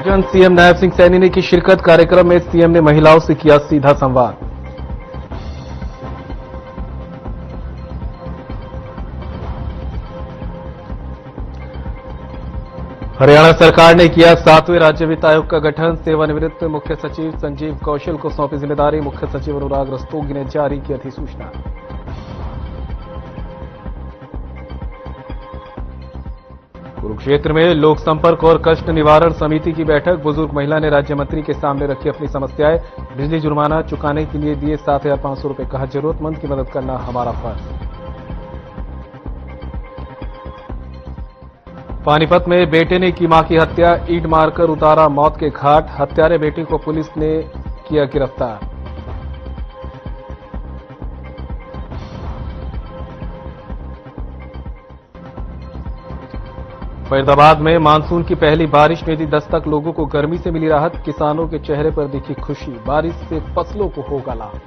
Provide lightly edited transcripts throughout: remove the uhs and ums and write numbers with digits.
आयोजन सीएम नायब सिंह सैनी ने की शिरकत। कार्यक्रम में सीएम ने महिलाओं से किया सीधा संवाद। हरियाणा सरकार ने किया 7वें राज्य वित्त आयोग का गठन। सेवानिवृत्त मुख्य सचिव संजीव कौशल को सौंपी जिम्मेदारी। मुख्य सचिव अनुराग रस्तोगी ने जारी की अधिसूचना। कुरुक्षेत्र में लोक संपर्क और कष्ट निवारण समिति की बैठक। बुजुर्ग महिला ने राज्य मंत्री के सामने रखी अपनी समस्याएं। बिजली जुर्माना चुकाने के लिए दिए 7,500 रुपए। कहा, जरूरतमंद की मदद करना हमारा फर्ज। पानीपत में बेटे ने की मां की हत्या। ईंट मारकर उतारा मौत के घाट। हत्यारे बेटे को पुलिस ने किया गिरफ्तार। फरीदाबाद में मानसून की पहली बारिश ने दी दस्तक। लोगों को गर्मी से मिली राहत। किसानों के चेहरे पर दिखी खुशी। बारिश से फसलों को होगा लाभ।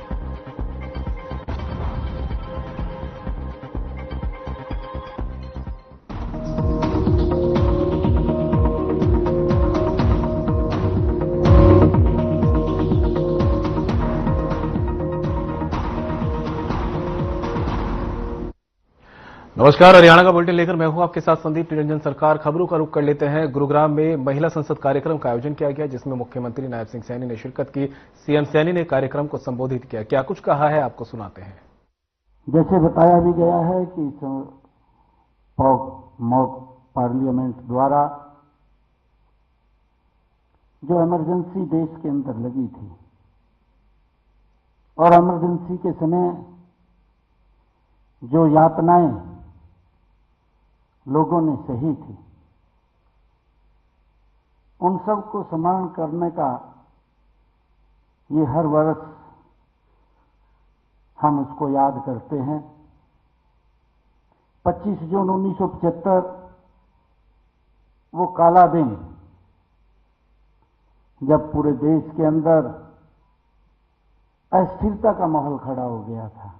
नमस्कार, हरियाणा का बुलेटिन लेकर मैं हूं आपके साथ संदीप निरंजन सरकार। खबरों का रुख कर लेते हैं। गुरुग्राम में महिला संसद कार्यक्रम का आयोजन किया गया, जिसमें मुख्यमंत्री नायब सिंह सैनी ने शिरकत की। सीएम सैनी ने कार्यक्रम को संबोधित किया। क्या कुछ कहा है, आपको सुनाते हैं। जैसे बताया भी गया है कि मॉक पार्लियामेंट द्वारा जो इमरजेंसी देश के अंदर लगी थी और इमरजेंसी के समय जो यातनाएं लोगों ने सही थी, उन सब को स्मरण करने का ये हर वर्ष हम उसको याद करते हैं। 25 जून 1975 वो काला दिन, जब पूरे देश के अंदर अस्थिरता का माहौल खड़ा हो गया था।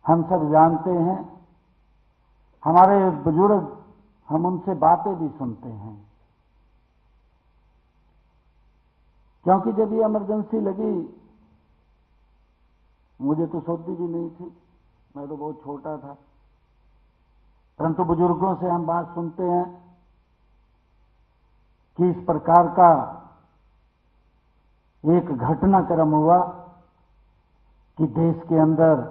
हम सब जानते हैं, हमारे बुजुर्ग, हम उनसे बातें भी सुनते हैं, क्योंकि जब ये इमरजेंसी लगी, मुझे तो सोचती भी नहीं थी, मैं तो बहुत छोटा था, परंतु बुजुर्गों से हम बात सुनते हैं कि इस प्रकार का एक घटनाक्रम हुआ कि देश के अंदर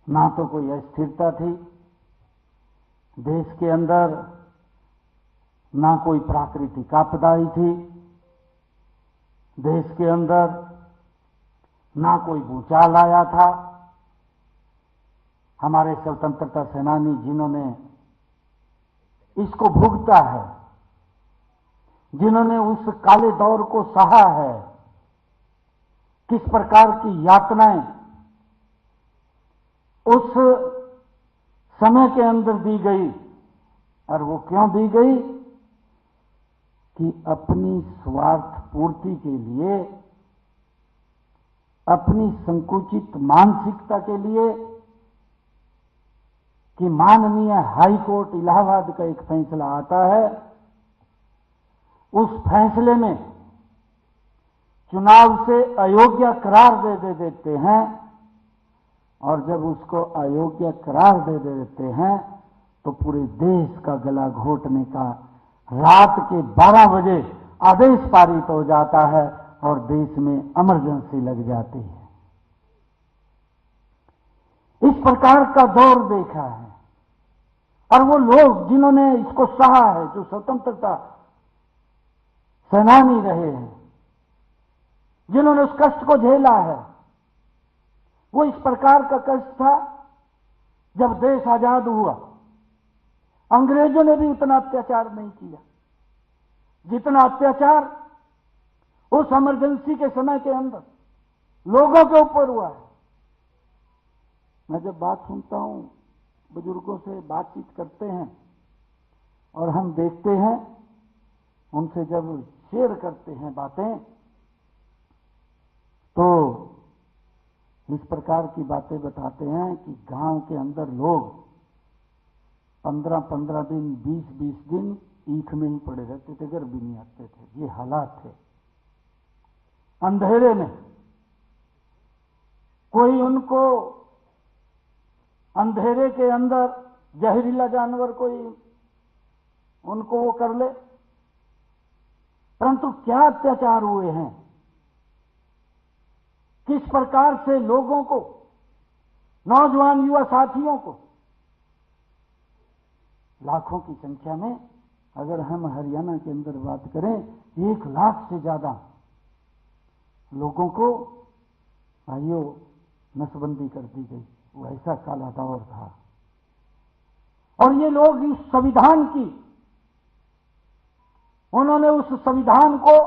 ना तो कोई अस्थिरता थी, देश के अंदर ना कोई प्राकृतिक आपदाई थी, देश के अंदर ना कोई भूचाल आया था। हमारे स्वतंत्रता सेनानी जिन्होंने इसको भुगता है, जिन्होंने उस काले दौर को सहा है, किस प्रकार की यातनाएं उस समय के अंदर दी गई, और वो क्यों दी गई कि अपनी स्वार्थ पूर्ति के लिए, अपनी संकुचित मानसिकता के लिए, कि माननीय हाई कोर्ट इलाहाबाद का एक फैसला आता है, उस फैसले में चुनाव से अयोग्य करार दे देते हैं, और जब उसको अयोग्य करार दे देते हैं तो पूरे देश का गला घोटने का रात के 12 बजे आदेश पारित हो जाता है और देश में इमरजेंसी लग जाती है। इस प्रकार का दौर देखा है, और वो लोग जिन्होंने इसको सहा है, जो स्वतंत्रता सेनानी रहे हैं, जिन्होंने उस कष्ट को झेला है, वो इस प्रकार का कष्ट था। जब देश आजाद हुआ, अंग्रेजों ने भी उतना अत्याचार नहीं किया जितना अत्याचार उस इमरजेंसी के समय के अंदर लोगों के ऊपर हुआ है। मैं जब बात सुनता हूं, बुजुर्गों से बातचीत करते हैं और हम देखते हैं, उनसे जब शेयर करते हैं बातें, तो इस प्रकार की बातें बताते हैं कि गांव के अंदर लोग 15-15 दिन, 20-20 दिन ईख में ही पड़े रहते थे, घर भी नहीं आते थे। ये हालात थे। अंधेरे में कोई उनको अंधेरे के अंदर जहरीला जानवर कोई उनको वो कर ले, परंतु क्या अत्याचार हुए हैं, किस प्रकार से लोगों को, नौजवान युवा साथियों को, लाखों की संख्या में, अगर हम हरियाणा के अंदर बात करें 1 लाख से ज्यादा लोगों को भाइयों नसबंदी कर दी गई। वो ऐसा काला दौर था। और ये लोग इस संविधान की, उन्होंने उस संविधान को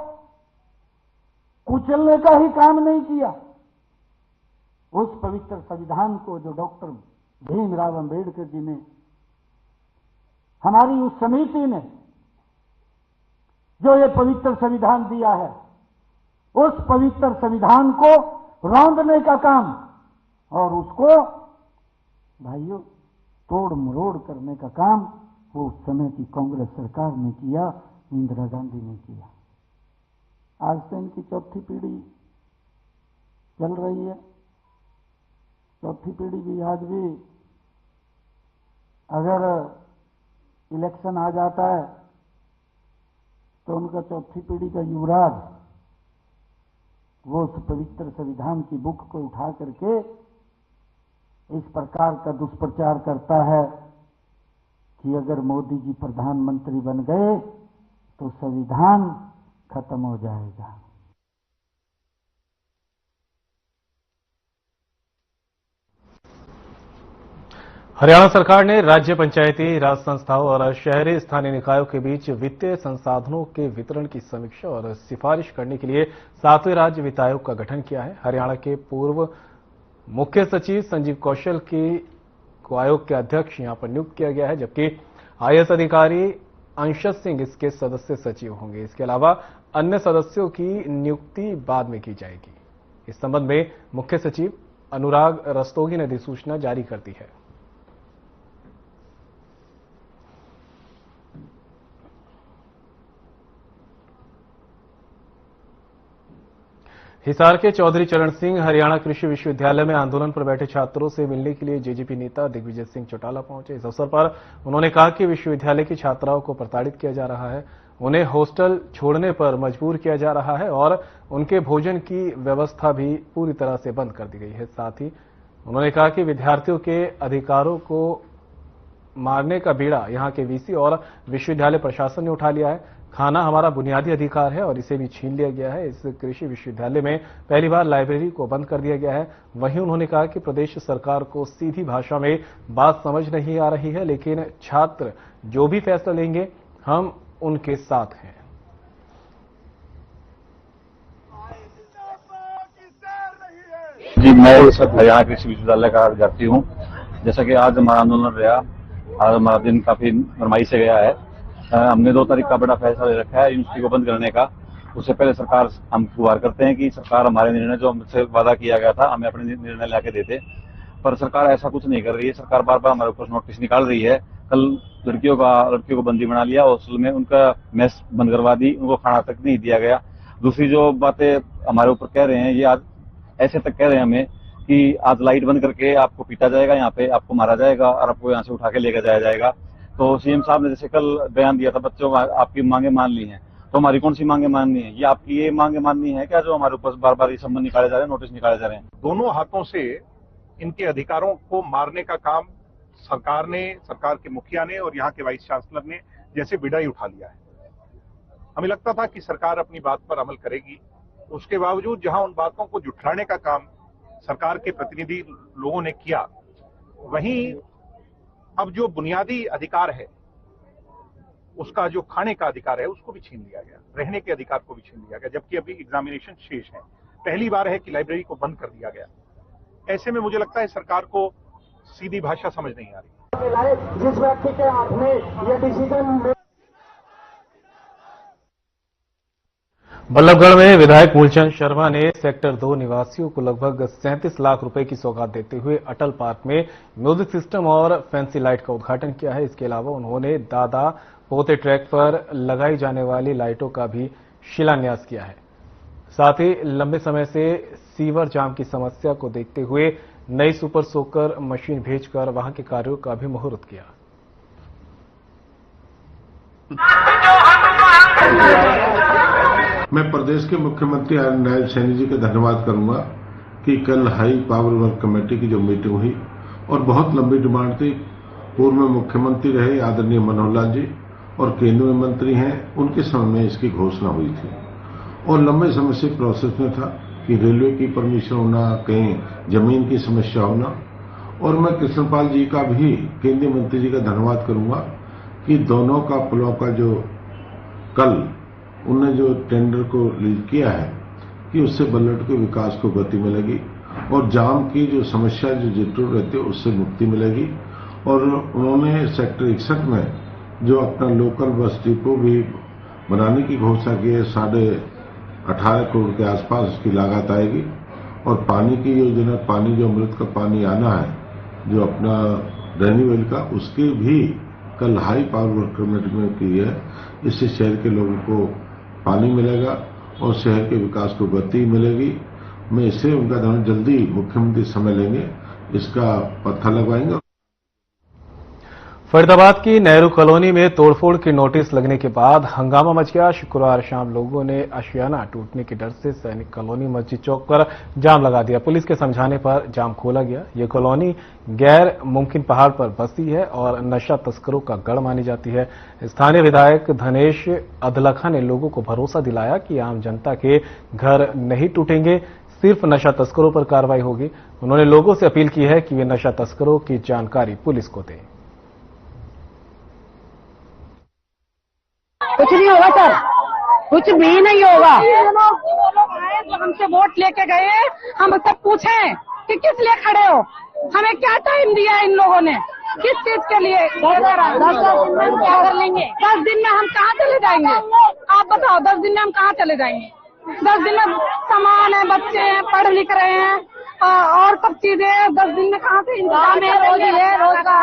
कुचलने का ही काम नहीं किया। उस पवित्र संविधान को जो डॉक्टर भीमराव अंबेडकर जी ने, हमारी उस समिति ने जो ये पवित्र संविधान दिया है, उस पवित्र संविधान को रौंदने का काम और उसको भाइयों तोड़ मरोड़ करने का काम वो उस समय की कांग्रेस सरकार ने किया, इंदिरा गांधी ने किया। आज से इनकी चौथी पीढ़ी चल रही है। चौथी पीढ़ी भी आज भी अगर इलेक्शन आ जाता है तो उनका चौथी पीढ़ी का युवराज वो उस पवित्र संविधान की बुक को उठा करके इस प्रकार का दुष्प्रचार करता है कि अगर मोदी जी प्रधानमंत्री बन गए तो संविधान खत्म हो जाएगा। हरियाणा सरकार ने राज्य पंचायती राज संस्थाओं और शहरी स्थानीय निकायों के बीच वित्तीय संसाधनों के वितरण की समीक्षा और सिफारिश करने के लिए 7वें राज्य वित्त आयोग का गठन किया है। हरियाणा के पूर्व मुख्य सचिव संजीव कौशल को आयोग के अध्यक्ष यहां पर नियुक्त किया गया है, जबकि आईएएस अधिकारी अंशज सिंह इसके सदस्य सचिव होंगे। इसके अलावा अन्य सदस्यों की नियुक्ति बाद में की जाएगी। इस संबंध में मुख्य सचिव अनुराग रस्तोगी ने अधिसूचना जारी कर दी है। हिसार के चौधरी चरण सिंह हरियाणा कृषि विश्वविद्यालय में आंदोलन पर बैठे छात्रों से मिलने के लिए जेजेपी नेता दिग्विजय सिंह चौटाला पहुंचे। इस अवसर पर उन्होंने कहा कि विश्वविद्यालय की छात्राओं को प्रताड़ित किया जा रहा है, उन्हें हॉस्टल छोड़ने पर मजबूर किया जा रहा है और उनके भोजन की व्यवस्था भी पूरी तरह से बंद कर दी गई है। साथ ही उन्होंने कहा कि विद्यार्थियों के अधिकारों को मारने का बीड़ा यहां के वीसी और विश्वविद्यालय प्रशासन ने उठा लिया है। खाना हमारा बुनियादी अधिकार है और इसे भी छीन लिया गया है। इस कृषि विश्वविद्यालय में पहली बार लाइब्रेरी को बंद कर दिया गया है। वहीं उन्होंने कहा कि प्रदेश सरकार को सीधी भाषा में बात समझ नहीं आ रही है, लेकिन छात्र जो भी फैसला लेंगे हम उनके साथ हैं। जी, मैं इस वक्त हरियाणा कृषि विश्वविद्यालय का विद्यार्थी हूँ। जैसा कि आज हमारा आंदोलन रहा, आज हमारा दिन काफी नरमाई से गया है। हमने 2 तारीख का बड़ा फैसला ले रखा है यूनिवर्सिटी को बंद करने का। उससे पहले सरकार हम गुहार करते हैं कि सरकार हमारे निर्णय जो हमसे वादा किया गया था हमें अपने निर्णय लाके देते, पर सरकार ऐसा कुछ नहीं कर रही है। सरकार बार बार हमारे ऊपर नोटिस निकाल रही है। कल लड़कियों को बंदी बना लिया, हॉस्टल में उनका मेस बंद करवा दी, उनको खाना तक नहीं दिया गया। दूसरी जो बातें हमारे ऊपर कह रहे हैं, ये आज ऐसे तक कह रहे हैं हमें कि आज लाइट बंद करके आपको पीटा जाएगा, यहाँ पे आपको मारा जाएगा और आपको यहाँ से उठा के लेकर जाया जाएगा। तो सीएम साहब ने जैसे कल बयान दिया था, बच्चों आपकी मांगे मान ली हैं, तो हमारी कौन सी मांगे माननी है? ये आपकी ये मांगे माननी है क्या जो हमारे ऊपर बार बार ये संबंध निकाले जा रहे हैं, नोटिस निकाले जा रहे हैं? दोनों हाथों से इनके अधिकारों को मारने का काम सरकार ने, सरकार के मुखिया ने और यहाँ के वाइस चांसलर ने जैसे बिडाई उठा लिया है। हमें लगता था कि सरकार अपनी बात पर अमल करेगी, उसके बावजूद जहां उन बातों को जुठलाने का काम सरकार के प्रतिनिधि लोगों ने किया, वहीं अब जो बुनियादी अधिकार है, उसका जो खाने का अधिकार है उसको भी छीन लिया गया, रहने के अधिकार को भी छीन लिया गया, जबकि अभी एग्जामिनेशन शेष है। पहली बार है कि लाइब्रेरी को बंद कर दिया गया। ऐसे में मुझे लगता है सरकार को सीधी भाषा समझ नहीं आ रही। जिस व्यक्ति के हाथ में यह डिसीजन बल्लभगढ़ में विधायक मूलचंद शर्मा ने सेक्टर 2 निवासियों को लगभग 37 लाख रुपए की सौगात देते हुए अटल पार्क में म्यूजिक सिस्टम और फैंसी लाइट का उद्घाटन किया है। इसके अलावा उन्होंने दादा पोते ट्रैक पर लगाई जाने वाली लाइटों का भी शिलान्यास किया है। साथ ही लंबे समय से सीवर जाम की समस्या को देखते हुए नई सुपर सोकर मशीन भेजकर वहां के कार्यों का भी मुहूर्त किया। मैं प्रदेश के मुख्यमंत्री नायब सैनी जी का धन्यवाद करूंगा कि कल हाई पावर वर्क कमेटी की जो मीटिंग हुई और बहुत लंबी डिमांड थी, पूर्व में मुख्यमंत्री रहे आदरणीय मनोहर लाल जी और केंद्रीय मंत्री हैं, उनके समय में इसकी घोषणा हुई थी और लंबे समय से प्रोसेस में था कि रेलवे की परमिशन होना, कहीं जमीन की समस्या होना। और मैं कृष्णपाल जी का भी, केंद्रीय मंत्री जी का धन्यवाद करूंगा कि दोनों का पुलों का जो कल उन्होंने जो टेंडर को रिलीज किया है कि उससे बल्लट के विकास को गति मिलेगी और जाम की जो समस्या जो जरूर रहती है उससे मुक्ति मिलेगी। और उन्होंने सेक्टर 61 में जो अपना लोकल बस डिपो भी बनाने की घोषणा की है, 18.5 करोड़ के आसपास उसकी लागत आएगी। और पानी की योजना, पानी जो अमृत का पानी आना है जो अपना रेन्यूएल का, उसकी भी कल हाई पावर वर्क कमेटी में की है। इससे शहर के लोगों को पानी मिलेगा और शहर के विकास को गति मिलेगी। मैं इससे उनका धन्यवाद, जल्दी मुख्यमंत्री समय लेंगे, इसका पत्थर लगवाएंगे। फरीदाबाद की नेहरू कॉलोनी में तोड़फोड़ के नोटिस लगने के बाद हंगामा मच गया। शुक्रवार शाम लोगों ने आशियाना टूटने के डर से सैनिक कॉलोनी मस्जिद चौक पर जाम लगा दिया। पुलिस के समझाने पर जाम खोला गया। ये कॉलोनी गैर मुमकिन पहाड़ पर बसी है और नशा तस्करों का गढ़ मानी जाती है। स्थानीय विधायक धनेश अदलखा ने लोगों को भरोसा दिलाया कि आम जनता के घर नहीं टूटेंगे, सिर्फ नशा तस्करों पर कार्रवाई होगी। उन्होंने लोगों से अपील की है कि वे नशा तस्करों की जानकारी पुलिस को दें। कुछ नहीं होगा सर, कुछ भी नहीं होगा। जो हमसे वोट लेके गए, हम सब पूछे कि किस लिए खड़े हो, हमें क्या टाइम दिया इन लोगों ने, किस चीज के लिए? 10 दिन में क्या कर लेंगे? 10 दिन में हम कहाँ चले जाएंगे? आप बताओ, 10 दिन में हम कहाँ चले जाएंगे? 10 दिन में सामान है, बच्चे हैं, पढ़ लिख रहे हैं और सब चीजें 10 दिन में कहाँ से इंतजाम है? रोज का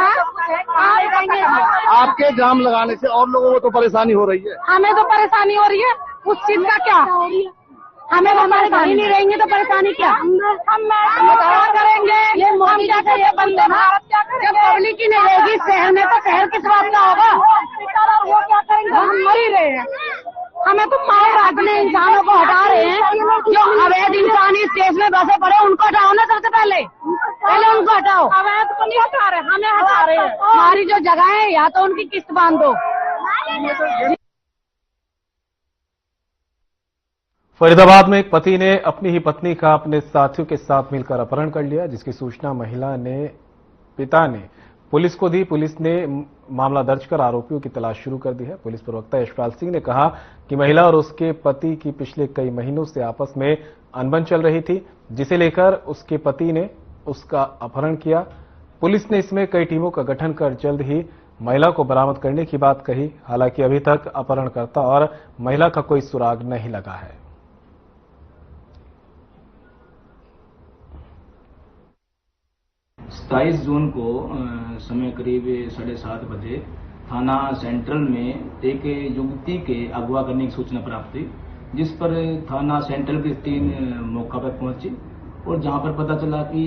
आपके जाम लगाने से और लोगों को तो परेशानी हो रही है। हमें तो परेशानी हो रही है, उस चीज का क्या? हमें तो हमारे घर ही नहीं रहेंगे तो परेशानी क्या? हम क्या करेंगे? हम क्या करेंगे? बंदे भारत क्या करेंगे? जब पब्लिक ही नहीं रहेगी शहर में तो शहर किस बात का होगा? वो क्या करेंगे? हम मर ही रहे हैं। हमें तो माओ राज में इंसानों को हटा रहे हैं, जो अवैध इंसान इस देश में बसे पड़े उनको हटाओ ना, सबसे पहले उनको हटाओ। अवैध को नहीं हटा रहे, हमें हटा रहे हैं। हमारी जो जगह है या तो उनकी किस्त बांध दो। फरीदाबाद में एक पति ने अपनी ही पत्नी का अपने साथियों के साथ मिलकर अपहरण कर लिया, जिसकी सूचना पिता ने पुलिस को दी। पुलिस ने मामला दर्ज कर आरोपियों की तलाश शुरू कर दी है। पुलिस प्रवक्ता यशपाल सिंह ने कहा कि महिला और उसके पति की पिछले कई महीनों से आपस में अनबन चल रही थी, जिसे लेकर उसके पति ने उसका अपहरण किया। पुलिस ने इसमें कई टीमों का गठन कर जल्द ही महिला को बरामद करने की बात कही। हालांकि अभी तक अपहरणकर्ता और महिला का कोई सुराग नहीं लगा है। 27 जून को समय करीब 7:30 बजे थाना सेंट्रल में एक युवती के अगवा करने की सूचना प्राप्त हुई, जिस पर थाना सेंट्रल की टीम मौका पर पहुंची और जहां पर पता चला कि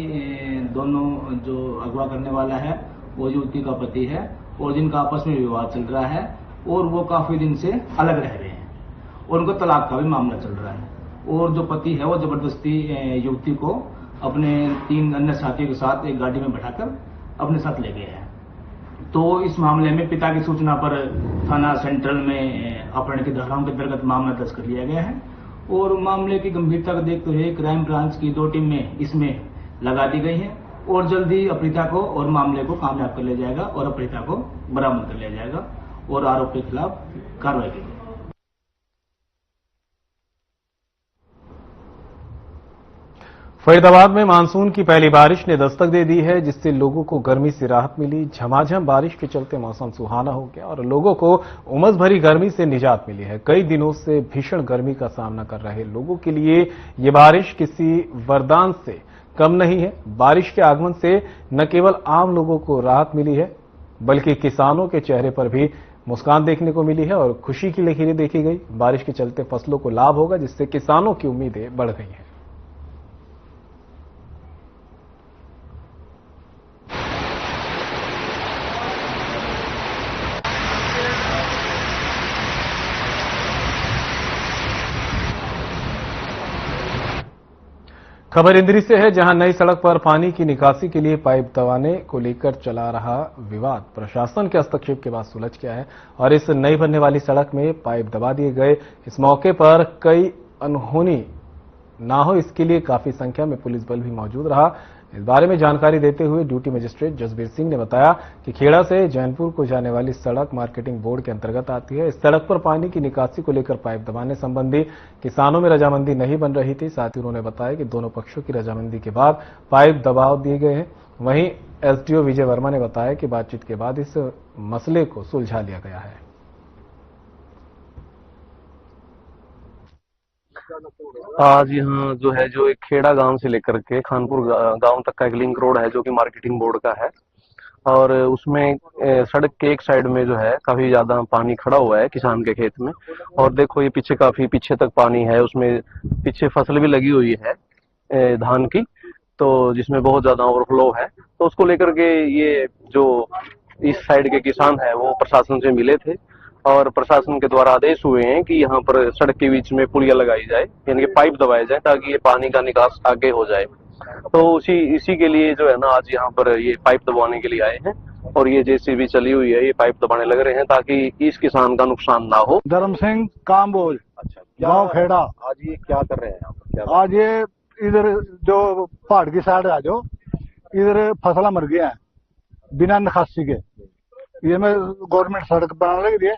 दोनों जो अगवा करने वाला है वो युवती का पति है और जिनका आपस में विवाद चल रहा है और वो काफी दिन से अलग रह रहे हैं और उनको तलाक का भी मामला चल रहा है। और जो पति है वो जबरदस्ती युवती को अपने 3 अन्य साथियों के साथ एक गाड़ी में बैठाकर अपने साथ ले गए हैं। तो इस मामले में पिता की सूचना पर थाना सेंट्रल में अपहरण की धाराओं के अंतर्गत मामला दर्ज कर लिया गया है और मामले की गंभीरता को देखते हुए क्राइम ब्रांच की 2 टीमें इसमें लगा दी गई हैं और जल्द ही अपहृता को और मामले को कामयाब कर लिया जाएगा और अपहृता को बरामद कर लिया जाएगा और आरोपी के खिलाफ कार्रवाई की जाएगी। फरीदाबाद में मानसून की पहली बारिश ने दस्तक दे दी है, जिससे लोगों को गर्मी से राहत मिली। झमाझम बारिश के चलते मौसम सुहाना हो गया और लोगों को उमस भरी गर्मी से निजात मिली है। कई दिनों से भीषण गर्मी का सामना कर रहे लोगों के लिए ये बारिश किसी वरदान से कम नहीं है। बारिश के आगमन से न केवल आम लोगों को राहत मिली है, बल्कि किसानों के चेहरे पर भी मुस्कान देखने को मिली है और खुशी की लकीरें देखी गई। बारिश के चलते फसलों को लाभ होगा, जिससे किसानों की उम्मीदें बढ़ गई हैं। खबर इंद्री से है, जहां नई सड़क पर पानी की निकासी के लिए पाइप दबाने को लेकर चला रहा विवाद प्रशासन के हस्तक्षेप के बाद सुलझ गया है और इस नई बनने वाली सड़क में पाइप दबा दिए गए। इस मौके पर कई अनहोनी ना हो, इसके लिए काफी संख्या में पुलिस बल भी मौजूद रहा। इस बारे में जानकारी देते हुए ड्यूटी मजिस्ट्रेट जसबीर सिंह ने बताया कि खेड़ा से जैनपुर को जाने वाली सड़क मार्केटिंग बोर्ड के अंतर्गत आती है। इस सड़क पर पानी की निकासी को लेकर पाइप दबाने संबंधी किसानों में रजामंदी नहीं बन रही थी। साथ ही उन्होंने बताया कि दोनों पक्षों की रजामंदी के बाद पाइप दबाव दिए गए हैं। वहीं एसडीओ विजय वर्मा ने बताया कि बातचीत के बाद इस मसले को सुलझा लिया गया है। आज यहाँ जो है, जो एक खेड़ा गांव से लेकर के खानपुर गांव तक का एक लिंक रोड है जो कि मार्केटिंग बोर्ड का है, और उसमें सड़क के एक साइड में जो है काफी ज्यादा पानी खड़ा हुआ है किसान के खेत में। और देखो ये पीछे काफी पीछे तक पानी है, उसमें पीछे फसल भी लगी हुई है धान की, तो जिसमें बहुत ज्यादा ओवरफ्लो है। तो उसको लेकर के ये जो इस साइड के किसान है वो प्रशासन से मिले थे और प्रशासन के द्वारा आदेश हुए हैं कि यहाँ पर सड़क के बीच में पुलिया लगाई जाए, यानी कि पाइप दबाए जाए ताकि ये पानी का निकास आगे हो जाए। तो इसी के लिए जो है ना आज यहाँ पर ये पाइप दबाने के लिए आए हैं और ये जेसीबी चली हुई है, ये पाइप दबाने लग रहे हैं ताकि इस किसान का नुकसान ना हो। धर्म सिंह कामबोज, अच्छा, गाँव खेड़ा। आज ये क्या कर रहे हैं यहाँ पर? क्या आज ये इधर जो पहाड़ की साइड है, जो इधर फसला मर गया है बिना निकासी के, ये में गवर्नमेंट सड़क बनाने लगी है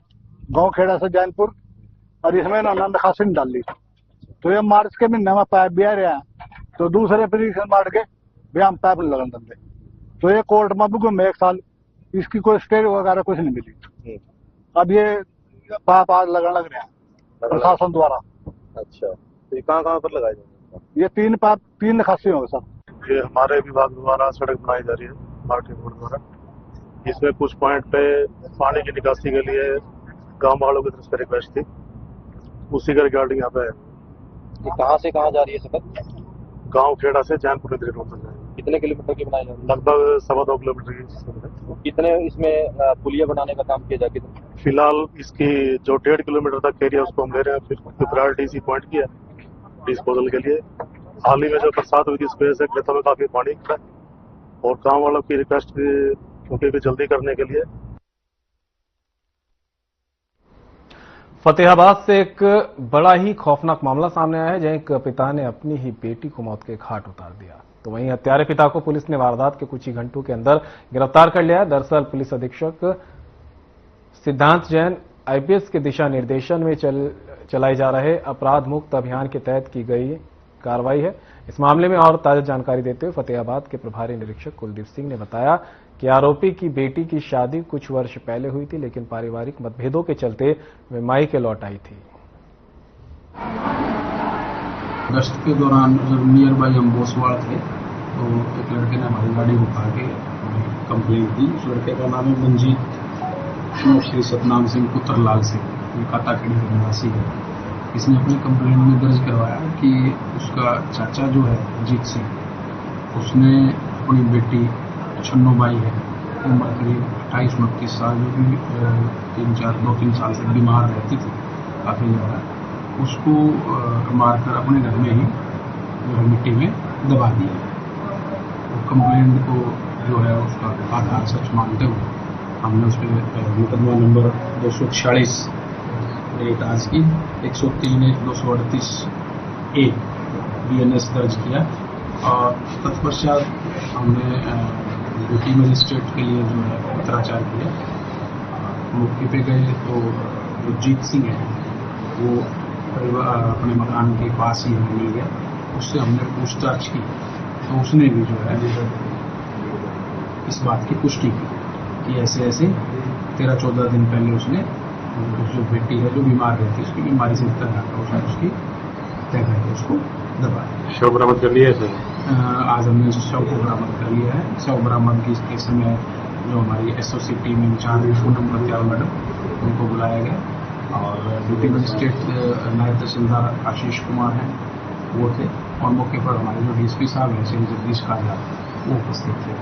गांव खेड़ा से जैनपुर, और इसमें ना निकासी नहीं डाली। तो ये मार्च के महीने में पाइप भी आ रहा है, तो दूसरे एप्लीकेशन मार के भी हम पाइप लगन देंगे। तो ये कोर्ट में भी घूमे 1 साल, इसकी कोई स्टे वगैरह कुछ नहीं मिली। अब ये पाइप आज लगने लग रहे हैं प्रशासन द्वारा। अच्छा, तो ये कहाँ पर लगाए जाएंगे? ये 3 पाइप 3 निकासी होंगे सर। ये हमारे विभाग द्वारा सड़क बनाई जा रही है मार्केटिंग बोर्ड द्वारा। इसमें कुछ पॉइंट पे पानी की निकासी के लिए गांव वालों की तरफ से रिक्वेस्ट थी, उसी का रिगार्डिंग यहाँ पे है। ये कहाँ से कहाँ जा रही है सड़क? गांव खेड़ा से जैनपुर रोड तक जाएगी। कितने किलोमीटर की बनाई जा रही है? लगभग 2.25 किलोमीटर की। कितने इसमें पुलिया बनाने का काम किया जाए? फिलहाल इसकी जो 1.5 किलोमीटर तक एरिया उसको हम ले रहे हैं, फिर प्रायोरिटी इसी पॉइंट की है डिस्पोजल के लिए। हाल ही में जो बरसात हुई थी इस वजह से खेतों में काफी पानी खड़ा है और गाँव वालों की रिक्वेस्ट क्योंकि जल्दी करने के लिए। फतेहाबाद से एक बड़ा ही खौफनाक मामला सामने आया है, जहां एक पिता ने अपनी ही बेटी को मौत के घाट उतार दिया। तो वहीं हत्यारे पिता को पुलिस ने वारदात के कुछ ही घंटों के अंदर गिरफ्तार कर लिया। दरअसल पुलिस अधीक्षक सिद्धांत जैन आईपीएस के दिशा निर्देशन में चलाए जा रहे अपराध मुक्त अभियान के तहत की गई कार्रवाई है। इस मामले में और ताजा जानकारी देते हुए फतेहाबाद के प्रभारी निरीक्षक कुलदीप सिंह ने बताया कि आरोपी की बेटी की शादी कुछ वर्ष पहले हुई थी, लेकिन पारिवारिक मतभेदों के चलते वे मायके लौट आई थी। गश्त के दौरान जब नियर बाई हम बोसवाड़ थे तो एक लड़के ने हमारी गाड़ी रुका के कंप्लेंट दी। उस लड़के का नाम है मंजीत श्री सतनाम सिंह पुत्र लाल सिंह, काताखेड़ी का निवासी है। इसने अपनी कंप्लेंट में दर्ज करवाया कि उसका चाचा जो है अजीत सिंह, उसने अपनी बेटी छन्नूबाई है, उम्र करीब 28-29 साल, जो कि 2-3 साल से बीमार रहती थी काफ़ी ज़्यादा, उसको मारकर अपने घर में ही जो है मिट्टी में दबा दिया। तो कंप्लेंट को जो है उसका आधार सच मानते हुए हमने उस पर मुकदमा नंबर 246 रेट आज की 103/238 BNS दर्ज किया और तत्पश्चात हमने ड्यूटी मजिस्ट्रेट के लिए जो है पत्राचार किया। मौके पे गए तो जो जीत सिंह है वो अपने मकान के पास ही हमें मिल गया। उससे हमने पूछताछ की तो उसने भी जो है इस बात की पुष्टि की कि ऐसे ऐसे 13-14 दिन पहले उसने जो बेटी है जो बीमार रहती है उसकी बीमारी से निकल जाता, उसने उसकी तय करके उसको दबाया। शव बरामद कर लिया है? आज हमने शव को बरामद कर लिया है। शव बरामदगी के समय जो हमारी SOC team incharge Poonam Pratyal madam, उनको बुलाया गया और ड्यूटी मजिस्ट्रेट नायब तहसीलदार आशीष कुमार हैं, वो थे, और मौके पर हमारे जो डीएसपी साहब हैं श्री जगदीश कालिया, वो उपस्थित थे।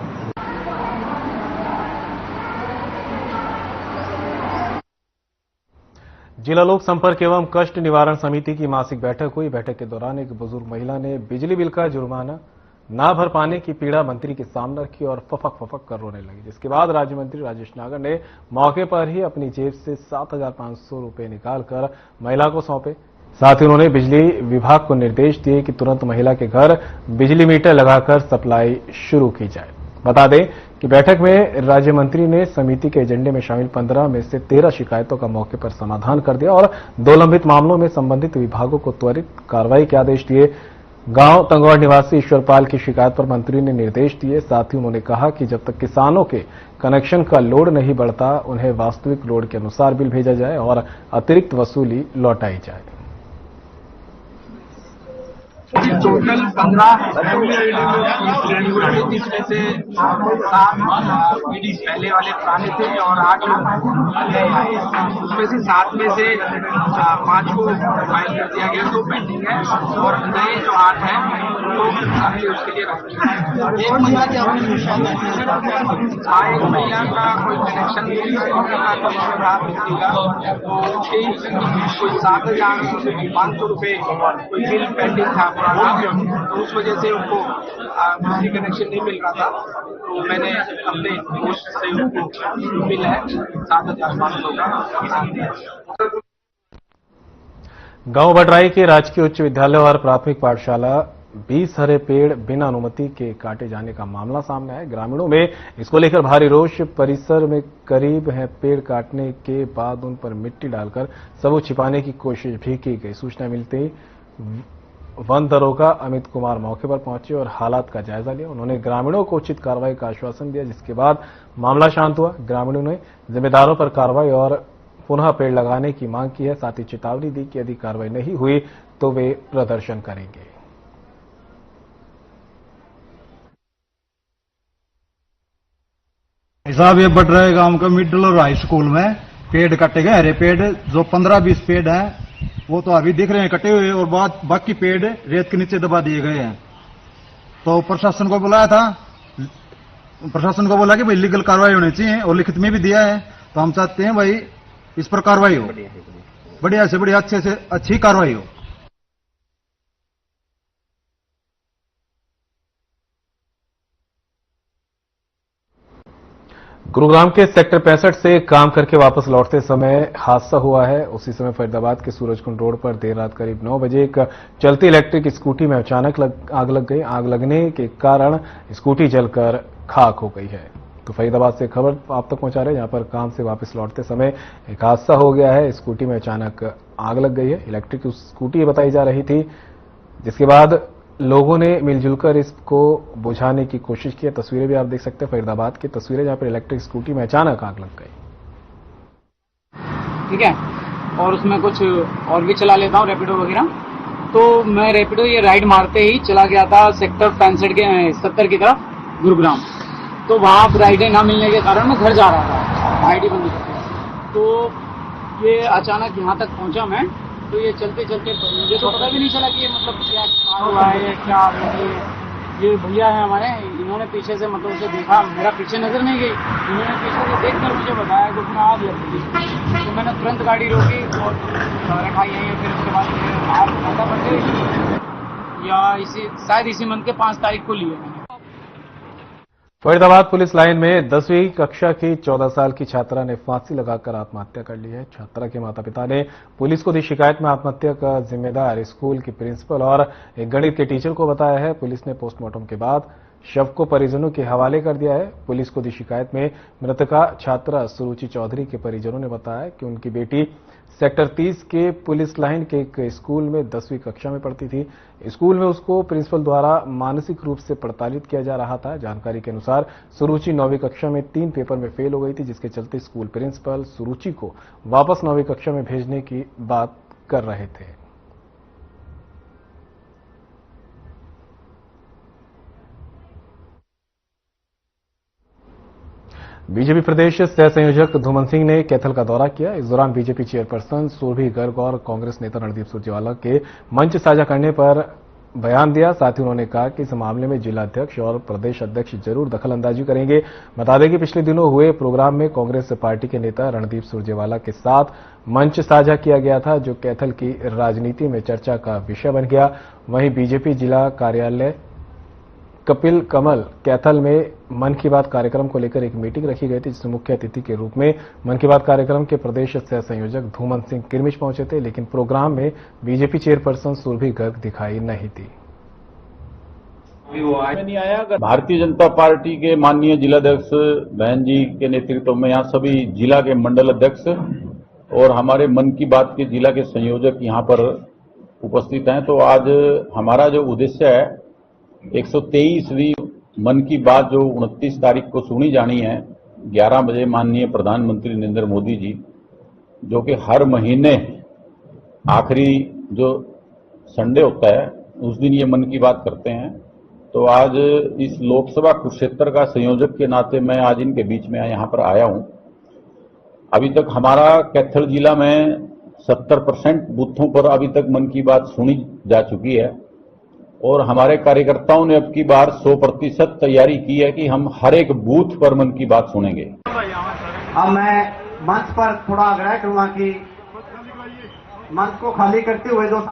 जिला लोक संपर्क एवं कष्ट निवारण समिति की मासिक बैठक हुई। बैठक के दौरान एक बुजुर्ग महिला ने बिजली बिल का जुर्माना ना भर पाने की पीड़ा मंत्री के सामने रखी और फफक कर रोने लगी, जिसके बाद राज्य मंत्री राजेश नागर ने मौके पर ही अपनी जेब से 7,500 रुपए निकालकर महिला को सौंपे। साथ ही उन्होंने बिजली विभाग को निर्देश दिए कि तुरंत महिला के घर बिजली मीटर लगाकर सप्लाई शुरू की जाए। बता दें कि बैठक में राज्य मंत्री ने समिति के एजेंडे में शामिल 15 में से 13 शिकायतों का मौके पर समाधान कर दिया और 2 लंबित मामलों में संबंधित विभागों को त्वरित कार्रवाई के आदेश दिए। गांव तंगौर निवासी ईश्वरपाल की शिकायत पर मंत्री ने निर्देश दिए। साथ ही उन्होंने कहा कि जब तक किसानों के कनेक्शन का लोड नहीं बढ़ता, उन्हें वास्तविक लोड के अनुसार बिल भेजा जाए और अतिरिक्त वसूली लौटाई जाए। टोटल 15 जिसमें से 7 पहले वाले पुराने थे और 8 नए आए। उसमें से 7 में से 5 को फाइल कर दिया गया, 2 पेंडिंग है और नए जो 8 हैं तो उसके लिए एक महिला का कोई कनेक्शन कोई 7,500 रुपए कोई बिल पेंडिंग था, तो उस वजह से उनको बिजली कनेक्शन नहीं मिल रहा था। तो मैंने अपने दोस्त से उनको बिल है 7,500 का। गांव बडराई के राजकीय उच्च विद्यालय और प्राथमिक पाठशाला 20 हरे पेड़ बिना अनुमति के काटे जाने का मामला सामने आया। ग्रामीणों में इसको लेकर भारी रोष। परिसर में करीब है पेड़ काटने के बाद उन पर मिट्टी डालकर सबूत छिपाने की कोशिश भी की गई। सूचना मिलते ही वन दरोगा अमित कुमार मौके पर पहुंचे और हालात का जायजा लिया। उन्होंने ग्रामीणों को उचित कार्रवाई का आश्वासन दिया, जिसके बाद मामला शांत हुआ। ग्रामीणों ने जिम्मेदारों पर कार्रवाई और पुनः पेड़ लगाने की मांग की है। साथ ही चेतावनी दी कि यदि कार्रवाई नहीं हुई तो वे प्रदर्शन करेंगे। साहब, ये बडराई गांव का मिडिल और हाई स्कूल में पेड़ कटे गए, हरे पेड़ जो 15-20 पेड़ हैं वो तो अभी दिख रहे हैं कटे हुए, और बाकी पेड़ रेत के नीचे दबा दिए गए हैं। तो प्रशासन को बुलाया था, प्रशासन को बोला कि भाई लीगल कार्रवाई होनी चाहिए और लिखित में भी दिया है। तो हम चाहते हैं भाई इस पर कार्रवाई हो, बढ़िया से बढ़िया अच्छे से अच्छी कार्रवाई हो। गुरुग्राम के सेक्टर 65 से काम करके वापस लौटते समय हादसा हुआ है। उसी समय फरीदाबाद के सूरजकुंड रोड पर देर रात करीब 9 बजे एक चलती इलेक्ट्रिक स्कूटी में अचानक आग लग गई। आग लगने के कारण स्कूटी जलकर खाक हो गई है। तो फरीदाबाद से खबर आप तक पहुंचा रहे हैं, जहां पर काम से वापस लौटते समय एक हादसा हो गया है। स्कूटी में अचानक आग लग गई है। इलेक्ट्रिक स्कूटी बताई जा रही थी, जिसके बाद लोगों ने मिलजुल कर इसको बुझाने की कोशिश की। तस्वीरें भी आप देख सकते हैं, फरीदाबाद की तस्वीरें, जहां पर इलेक्ट्रिक स्कूटी में अचानक आग लग गई। ठीक है, और उसमें कुछ और भी चला लेता हूँ रैपिडो वगैरह। तो मैं रैपिडो ये राइड मारते ही चला गया था सेक्टर 65 के 70 की तरफ गुरुग्राम। तो वहां राइडें ना मिलने के कारण मैं घर जा रहा था, आईडी बंद करके। तो ये अचानक यहाँ तक पहुंचा मैं, तो ये चलते चलते मुझे तो पता भी नहीं चला कि ये मतलब क्या हुआ है, क्या ये भैया है हमारे, इन्होंने पीछे से मतलब उसे देखा, मेरा पीछे नजर नहीं गई, इन्होंने पीछे से देखकर मुझे बताया कि उसमें आग लग गई। तो मैंने तुरंत गाड़ी रोकी और रखाई है। फिर उसके बाद आग ज्यादा बढ़ गई, या शायद इसी मंथ के 5 तारीख को लिए मैंने। फरीदाबाद पुलिस लाइन में 10वीं कक्षा की 14 साल की छात्रा ने फांसी लगाकर आत्महत्या कर ली है। छात्रा के माता पिता ने पुलिस को दी शिकायत में आत्महत्या का जिम्मेदार स्कूल की प्रिंसिपल और एक गणित के टीचर को बताया है। पुलिस ने पोस्टमार्टम के बाद शव को परिजनों के हवाले कर दिया है। पुलिस को दी शिकायत में मृतका छात्रा सुरुचि चौधरी के परिजनों ने बताया कि उनकी बेटी सेक्टर 30 के पुलिस लाइन के एक स्कूल में 10वीं कक्षा में पढ़ती थी। स्कूल में उसको प्रिंसिपल द्वारा मानसिक रूप से प्रताड़ित किया जा रहा था। जानकारी के अनुसार सुरुचि 9वीं कक्षा में 3 पेपर में फेल हो गई थी, जिसके चलते स्कूल प्रिंसिपल सुरुचि को वापस 9वीं कक्षा में भेजने की बात कर रहे थे। बीजेपी प्रदेश सह संयोजक धूमन सिंह ने कैथल का दौरा किया। इस दौरान बीजेपी चेयरपर्सन सुरभि गर्ग और कांग्रेस नेता रणदीप सुरजेवाला के मंच साझा करने पर बयान दिया। साथ ही उन्होंने कहा कि इस मामले में जिला अध्यक्ष और प्रदेश अध्यक्ष जरूर दखलंदाजी करेंगे। बता दें कि पिछले दिनों हुए प्रोग्राम में कांग्रेस पार्टी के नेता रणदीप सुरजेवाला के साथ मंच साझा किया गया था, जो कैथल की राजनीति में चर्चा का विषय बन गया। वहीं बीजेपी जिला कार्यालय कपिल कमल कैथल में मन की बात कार्यक्रम को लेकर एक मीटिंग रखी गई थी, जिसमें मुख्य अतिथि के रूप में मन की बात कार्यक्रम के प्रदेश सह संयोजक धूमन सिंह किरमिच पहुंचे थे, लेकिन प्रोग्राम में बीजेपी चेयरपर्सन सुरभि गर्ग दिखाई नहीं दी। भारतीय जनता पार्टी के माननीय जिलाध्यक्ष बहन जी के नेतृत्व में यहाँ सभी जिला के मंडल अध्यक्ष और हमारे मन की बात के जिला के संयोजक यहाँ पर उपस्थित हैं। तो आज हमारा जो उद्देश्य है 123वीं मन की बात जो 29 तारीख को सुनी जानी है 11 बजे माननीय प्रधानमंत्री नरेंद्र मोदी जी, जो कि हर महीने आखिरी जो संडे होता है उस दिन ये मन की बात करते हैं। तो आज इस लोकसभा कुरुक्षेत्र का संयोजक के नाते मैं आज इनके बीच में यहाँ पर आया हूँ। अभी तक हमारा कैथल जिला में 70% बूथों पर अभी तक मन की बात सुनी जा चुकी है और हमारे कार्यकर्ताओं ने अब की बार 100% तैयारी की है कि हम हर एक बूथ पर मन की बात सुनेंगे। अब मैं मंच पर थोड़ा आग्रह करूंगा कि मंच को खाली करते हुए जो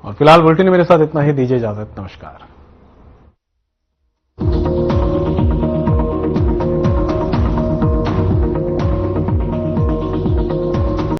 और फिलहाल बुलेटिन में मेरे साथ इतना ही। दीजिए इजाजत। नमस्कार।